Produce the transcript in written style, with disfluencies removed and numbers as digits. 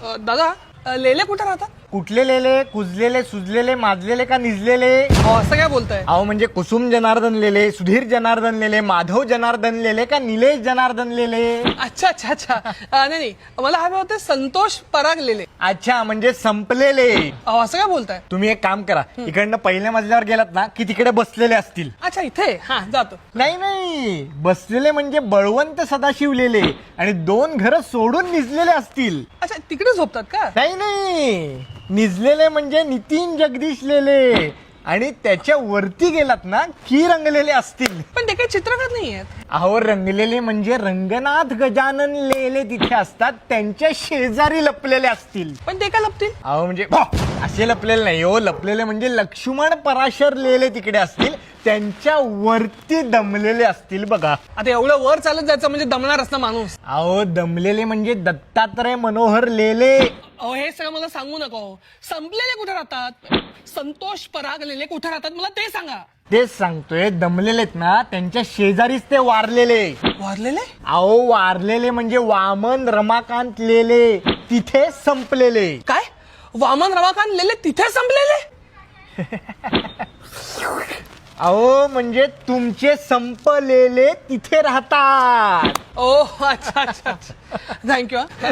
दादा लेले कुठे राहतात? कुठले लेले? कुजलेले, सुजलेले, माजलेले का निजलेले? असं काय बोलताय? अहो म्हणजे कुसुम जनार्दन लेले, सुधीर जनार्दन लेले, माधव जनार्दन लेले का निलेश जनार्दन लेले? अच्छा अच्छा अच्छा नाही मला हवे होते संतोष पराग लेले. अच्छा म्हणजे संपलेले. असं काय बोलताय? तुम्ही एक काम करा, इकडनं पहिल्या मजल्यावर गेलात ना की तिकडे बसलेले असतील. अच्छा इथे हा जातो. नाही बसलेले म्हणजे बळवंत सदाशिव लेले आणि 2 घरं सोडून निजलेले असतील. अच्छा तिकडे झोपतात का? नाही निजलेले म्हणजे नितीन जगदीश लेले आणि त्याच्या वरती गेलात ना की रंगलेले असतील. पण ते काही चित्रकार नाही आहेत. अहो रंगलेले म्हणजे रंगनाथ गजानन लेले तिथे असतात, त्यांच्या शेजारी लपलेले असतील. पण ते काय लपतील? अहो म्हणजे असे लपलेले नाही हो, लपलेले म्हणजे लक्ष्मण पराशर लेले तिकडे असतील, त्यांच्या वरती दमलेले असतील बघा. आता एवढं वर चालत जायचं म्हणजे दमणारच ना माणूस. अहो दमलेले म्हणजे दत्तात्रय मनोहर लेले. अहो हे सगळं मला सांगू नका हो. संपलेले कुठे राहतात? संतोष पराग लेले कुठे राहतात मला ते सांगा. तेच सांगतोय, दमलेलेत ना त्यांच्या शेजारीच ते वारलेले. वारलेले? अहो वारलेले म्हणजे वामन रमाकांत लेले तिथे संपलेले. काय वामन रमाकांत लेले तिथे संपलेले? अहो म्हणजे तुमचे संपलेले तिथे राहतात. ओ अच्छा अच्छा थँक्यू.